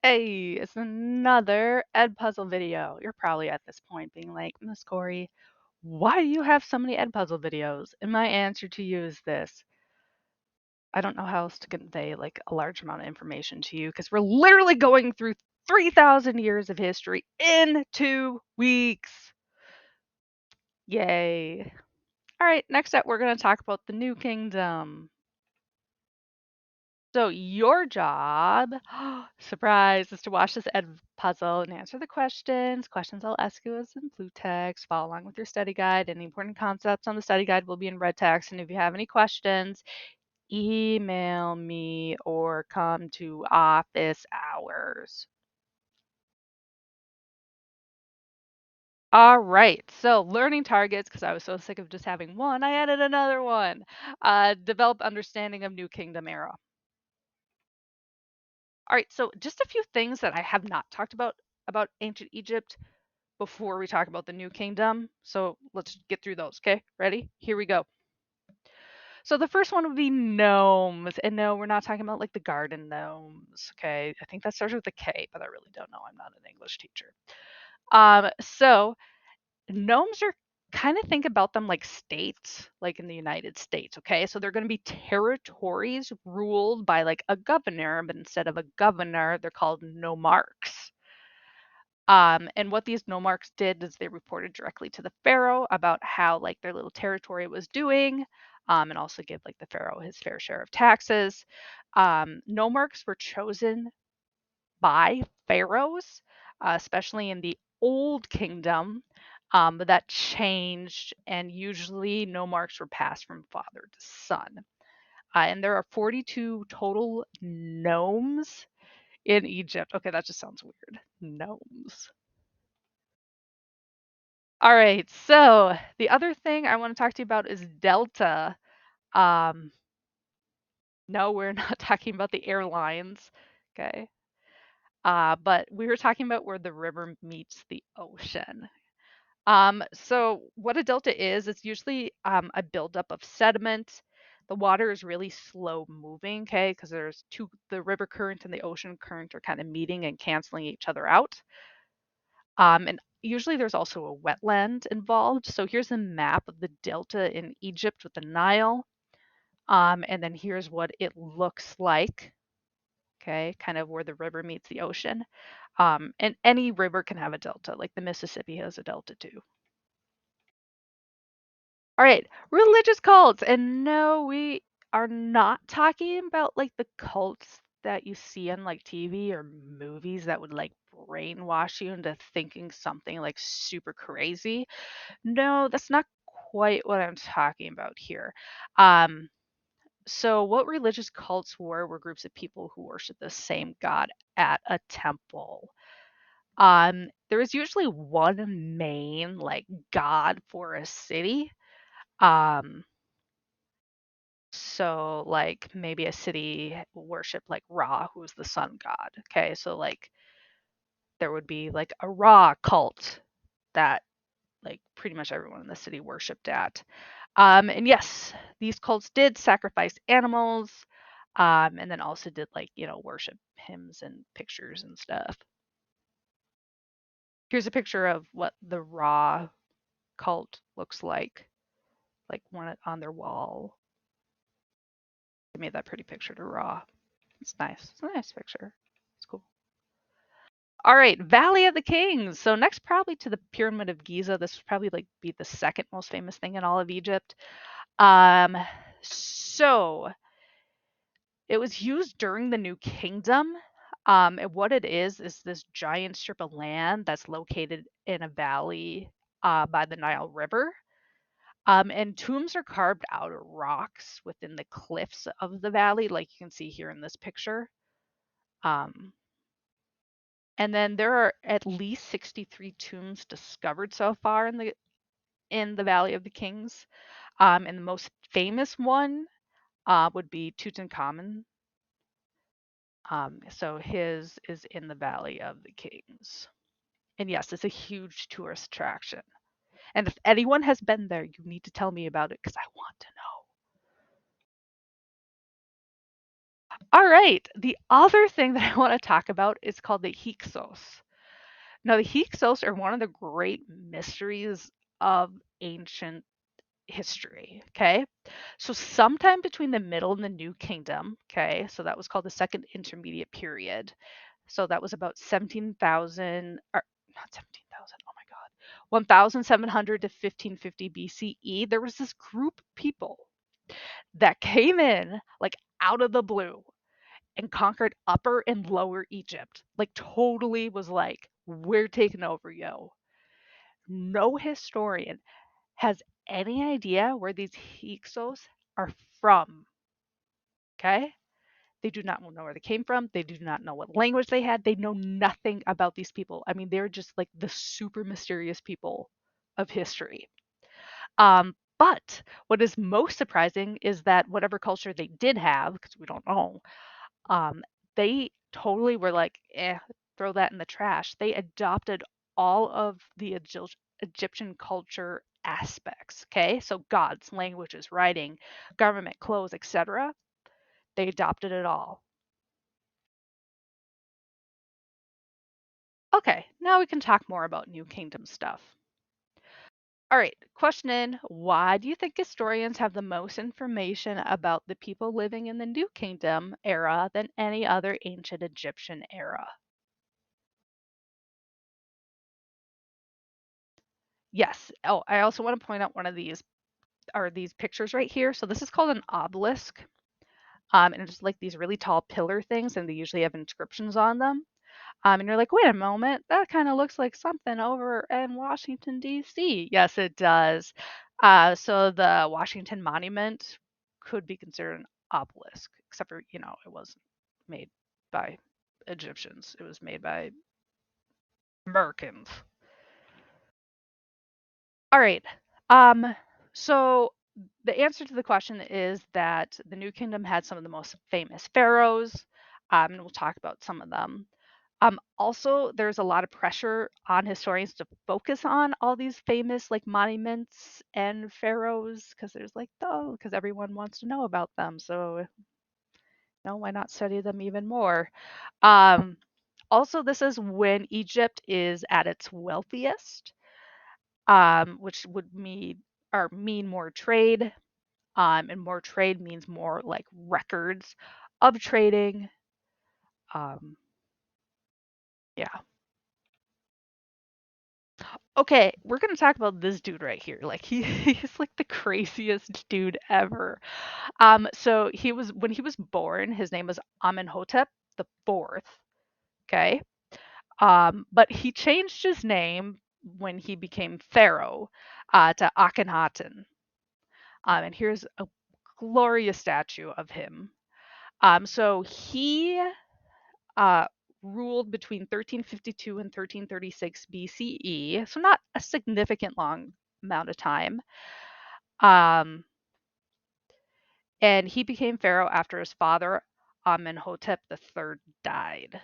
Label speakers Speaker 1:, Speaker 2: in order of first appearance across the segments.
Speaker 1: Hey, it's another Ed puzzle video. You're probably at this point being like, Miss Corey, why do you have so many Ed puzzle videos? And my answer to you is this. I don't know how else to convey like a large amount of information to you because we're literally going through 3,000 years of history in 2 weeks. Yay. All right, next up, we're going to talk about the New Kingdom. So your job, surprise, is to watch this ed puzzle and answer the questions. Questions I'll ask you is in blue text. Follow along with your study guide. Any important concepts on the study guide will be in red text. And if you have any questions, email me or come to office hours. All right, so learning targets, because I was so sick of just having one, I added another one. Develop understanding of New Kingdom era. All right, so just a few things that I have not talked about ancient Egypt before we talk about the New Kingdom. So let's get through those, okay? Ready? Here we go. So the first one would be gnomes. And no, we're not talking about like the garden gnomes, okay? I think that starts with a K, but I really don't know. I'm not an English teacher. So gnomes are kind of think about them like states, like in the United States, okay? So they're going to be territories ruled by like a governor, but instead of a governor, they're called nomarchs. And what these nomarchs did is they reported directly to the pharaoh about how like their little territory was doing, and also give like the pharaoh his fair share of taxes. Nomarchs were chosen by pharaohs, especially in the Old Kingdom, but that changed, and usually nomarchs were passed from father to son. And there are 42 total gnomes in Egypt. Okay, that just sounds weird. Gnomes. All right, so the other thing I want to talk to you about is Delta. Um, no, we're not talking about the airlines, okay? But we were talking about where the river meets the ocean. So what a delta is, it's usually a buildup of sediment. The water is really slow moving, okay? Because the river current and the ocean current are kind of meeting and canceling each other out. And usually there's also a wetland involved. So here's a map of the delta in Egypt with the Nile. And then here's what it looks like. Okay, kind of where the river meets the ocean. And any river can have a delta, like the Mississippi has a delta too. All right, religious cults. And no, we are not talking about like the cults that you see on like TV or movies that would like brainwash you into thinking something like super crazy. No, that's not quite what I'm talking about here. Um, so what religious cults were groups of people who worship the same god at a temple. There was usually one main like god for a city. Um, so like maybe a city worshiped like Ra, who's the sun god. Okay, so like there would be like a Ra cult that like pretty much everyone in the city worshipped at. And yes, these cults did sacrifice animals, and then also did like worship hymns and pictures and stuff. Here's a picture of what the Ra cult looks like one on their wall. They made that pretty picture to Ra. It's nice. It's a nice picture. It's cool. All right, Valley of the Kings. So next, probably to the Pyramid of Giza. This would probably like be the second most famous thing in all of Egypt. Um, so it was used during the New Kingdom. And what it is this giant strip of land that's located in a valley by the Nile River. And tombs are carved out of rocks within the cliffs of the valley, like you can see here in this picture. Um, and then there are at least 63 tombs discovered so far in the Valley of the Kings. And the most famous one would be Tutankhamun. So his is in the Valley of the Kings. And yes, it's a huge tourist attraction. And if anyone has been there, you need to tell me about it because I want to know. All right. The other thing that I want to talk about is called the Hyksos. Now, the Hyksos are one of the great mysteries of ancient history. Okay. So, sometime between the Middle and the New Kingdom, okay, so that was called the Second Intermediate Period. So, that was about 17,000, or not 17,000, oh my God, 1,700 to 1550 BCE. There was this group of people that came in like out of the blue and conquered Upper and Lower Egypt. Like, totally was like, we're taking over, yo. No historian has any idea where these Hyksos are from. Okay? They do not know where they came from. They do not know what language they had. They know nothing about these people. I mean, they're just like the super mysterious people of history. But what is most surprising is that whatever culture they did have, because we don't know, um, they totally were like, throw that in the trash. They adopted all of the Egyptian culture aspects. Okay, so gods, languages, writing, government, clothes, etc. They adopted it all. Okay, now we can talk more about New Kingdom stuff. All right, question in. Why do you think historians have the most information about the people living in the New Kingdom era than any other ancient Egyptian era? Yes. Oh, I also want to point out one of these are these pictures right here. So this is called an obelisk. And it's like these really tall pillar things, and they usually have inscriptions on them. And you're like, wait a moment, that kind of looks like something over in Washington, D.C. Yes, it does. So the Washington Monument could be considered an obelisk, except for, it wasn't made by Egyptians. It was made by Americans. All right. Um, so the answer to the question is that the New Kingdom had some of the most famous pharaohs, and we'll talk about some of them. Also, there's a lot of pressure on historians to focus on all these famous like monuments and pharaohs because there's like, oh, because everyone wants to know about them. So, no, why not study them even more? Um, Also, this is when Egypt is at its wealthiest, which would mean more trade. And more trade means more like records of trading. Um, yeah. Okay, we're gonna talk about this dude right here. Like he's like the craziest dude ever. So he was when he was born, his name was Amenhotep the fourth. Okay. But he changed his name when he became pharaoh to Akhenaten. And here's a glorious statue of him. So he uh, ruled between 1352 and 1336 BCE, so not a significant long amount of time. Um, and he became pharaoh after his father Amenhotep III died.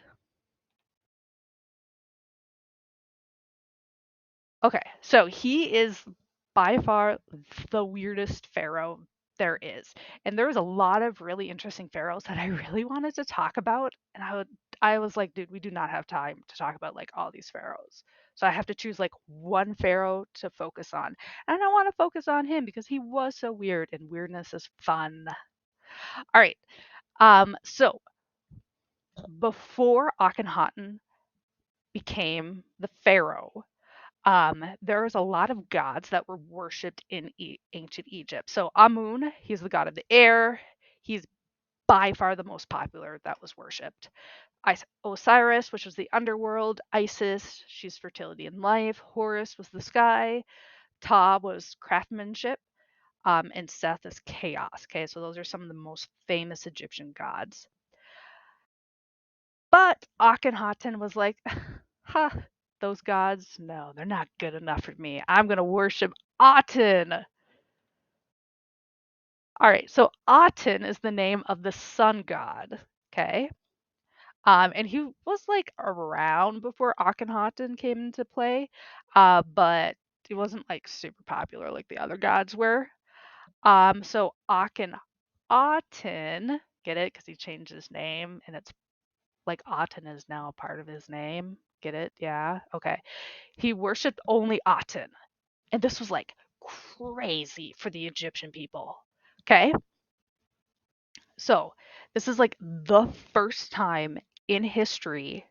Speaker 1: Okay, so he is by far the weirdest pharaoh there is. And there was a lot of really interesting pharaohs that I really wanted to talk about. And I was like, dude, we do not have time to talk about like all these pharaohs. So I have to choose like one pharaoh to focus on. And I want to focus on him because he was so weird and weirdness is fun. All right. So before Akhenaten became the pharaoh, there was a lot of gods that were worshipped in ancient Egypt. So Amun, he's the god of the air. He's by far the most popular that was worshipped. Osiris, which was the underworld. Isis, she's fertility and life. Horus was the sky. Ta was craftsmanship. And Seth is chaos. Okay, so those are some of the most famous Egyptian gods. But Akhenaten was like, huh, those gods, no, they're not good enough for me. I'm going to worship Aten. All right, so Aten is the name of the sun god. Okay. And he was like around before Akhenaten came into play, but he wasn't like super popular like the other gods were. So Akhenaten Get it? Because he changed his name, and it's like Aten is now a part of his name. Get it? Yeah. Okay. He worshipped only Aten, and this was like crazy for the Egyptian people. Okay. So this is like the first time in history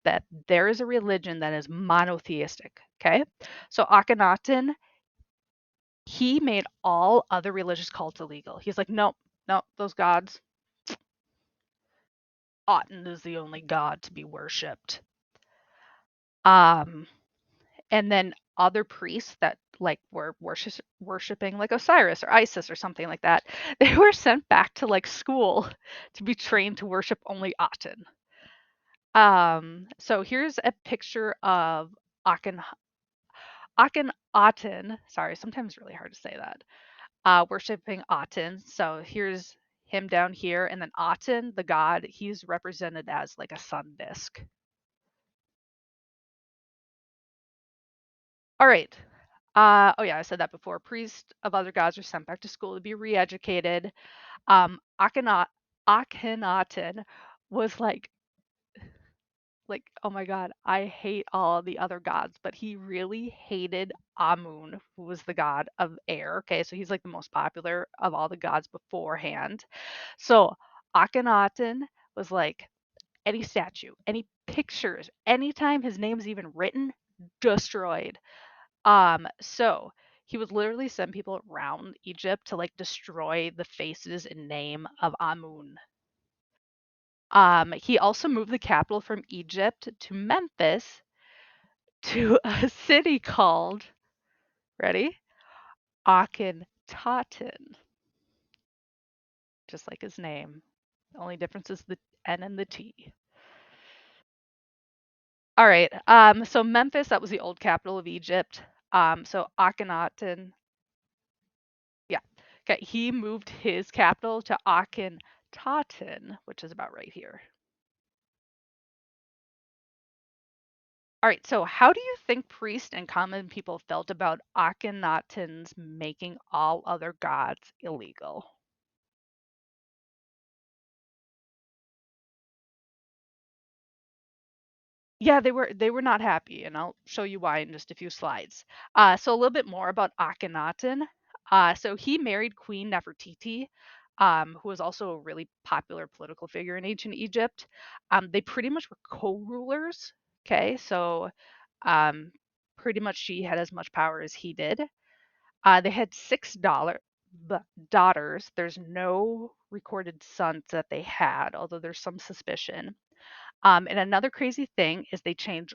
Speaker 1: that there is a religion that is monotheistic. Okay. So Akhenaten, he made all other religious cults illegal. He's like, nope, nope, those gods, Aten is the only god to be worshipped. Um, and then other priests that like were worshiping like Osiris or Isis or something like that, they were sent back to like school to be trained to worship only Aten. So here's a picture of Aken Akhenaten. Sorry, sometimes it's really hard to say that. Worshiping Aten. So here's him down here, and then Aten, the god, he's represented as like a sun disk. All right. Oh yeah, I said that before. Priests of other gods are sent back to school to be re-educated. Akhenaten was like, oh my god, I hate all the other gods, but he really hated Amun, who was the god of air. Okay, so he's like the most popular of all the gods beforehand. So Akhenaten was like any statue, any pictures, anytime his name is even written, destroyed. So he would literally send people around Egypt to like destroy the faces and name of Amun. He also moved the capital from Egypt to Memphis to a city called, ready? Akhenaten, just like his name. The only difference is the N and the T. All right. So Memphis, that was the old capital of Egypt. So Akhenaten, yeah. Okay, he moved his capital to Akhenaten, which is about right here. All right, so how do you think priests and common people felt about Akhenaten's making all other gods illegal? Yeah, they were not happy, and I'll show you why in just a few slides. So a little bit more about Akhenaten. So he married Queen Nefertiti, who was also a really popular political figure in ancient Egypt. They pretty much were co-rulers. Okay, so um, pretty much she had as much power as he did. They had daughters. There's no recorded sons that they had, although there's some suspicion. And another crazy thing is they changed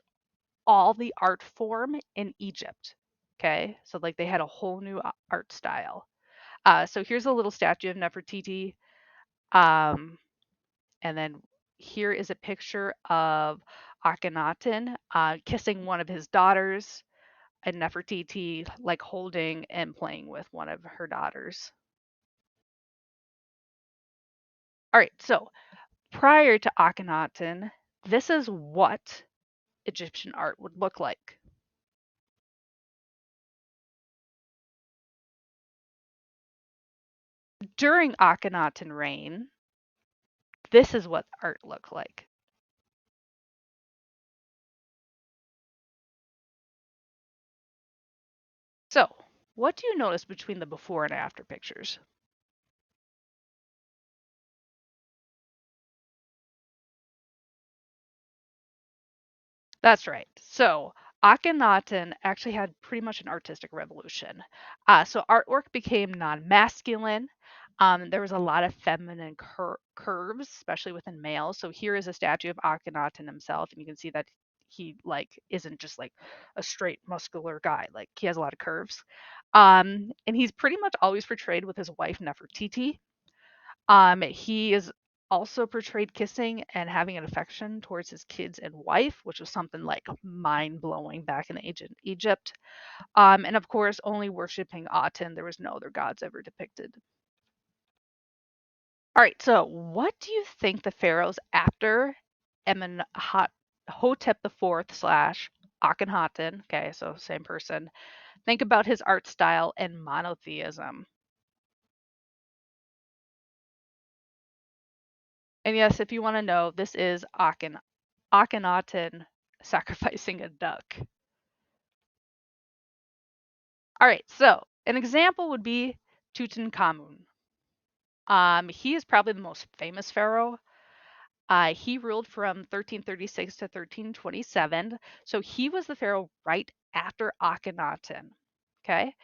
Speaker 1: all the art form in Egypt. Okay, so like they had a whole new art style. So here's a little statue of Nefertiti, um, and then here is a picture of Akhenaten kissing one of his daughters, and Nefertiti like holding and playing with one of her daughters. All right, so prior to Akhenaten, this is what Egyptian art would look like. During Akhenaten reign, this is what art looked like. So, what do you notice between the before and after pictures? That's right. So, Akhenaten actually had pretty much an artistic revolution. So, artwork became non masculine. There was a lot of feminine curves, especially within males. So, here is a statue of Akhenaten himself, and you can see that he like isn't just like a straight muscular guy. Like he has a lot of curves. And he's pretty much always portrayed with his wife Nefertiti. He is also portrayed kissing and having an affection towards his kids and wife, which was something like mind blowing back in ancient Egypt. And of course, only worshiping Aten. There was no other gods ever depicted. All right, so what do you think the pharaohs after Amenhotep the Fourth slash Akhenaten, okay, so same person, think about his art style and monotheism? And yes, if you want to know, this is Akhenaten sacrificing a duck. All right, so an example would be Tutankhamun. He is probably the most famous pharaoh. He ruled from 1336 to 1327, so he was the pharaoh right after Akhenaten. Okay,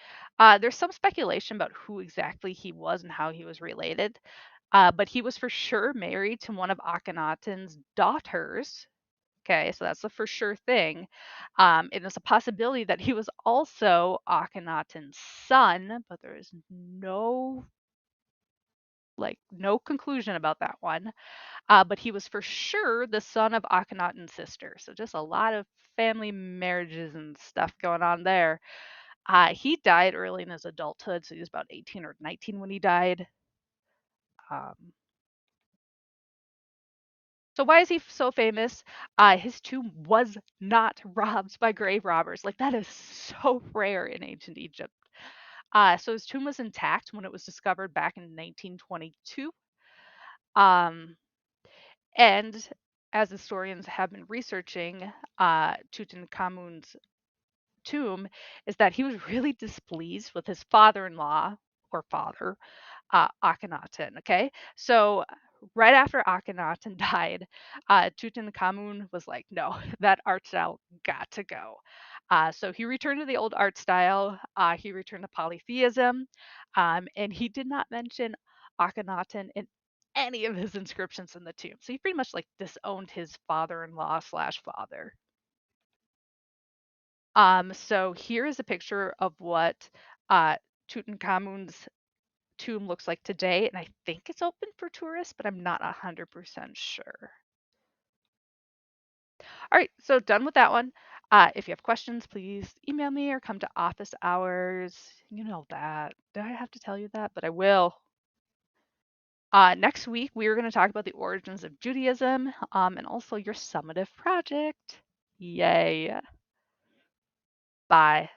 Speaker 1: there's some speculation about who exactly he was and how he was related, but he was for sure married to one of Akhenaten's daughters. Okay, so that's the for sure thing. And it's a possibility that he was also Akhenaten's son, but there is no conclusion about that one. But he was for sure the son of Akhenaten's sister. So just a lot of family marriages and stuff going on there. He died early in his adulthood, so he was about 18 or 19 when he died. Um, so why is he so famous? His tomb was not robbed by grave robbers. Like that is so rare in ancient Egypt. So his tomb was intact when it was discovered back in 1922. Um, and as historians have been researching Tutankhamun's tomb, is that he was really displeased with his father-in-law or father, Akhenaten. Okay, so right after Akhenaten died, Tutankhamun was like, "No, that art style got to go." So he returned to the old art style. He returned to polytheism, and he did not mention Akhenaten in any of his inscriptions in the tomb. So he pretty much like disowned his father-in-law slash father. So here is a picture of what uh, Tutankhamun's tomb looks like today, and I think it's open for tourists, but I'm not 100% sure. All right, so done with that one. If you have questions, please email me or come to office hours. You know that. Do I have to tell you that? But I will. Next week, we are going to talk about the origins of Judaism and also your summative project. Yay. Bye.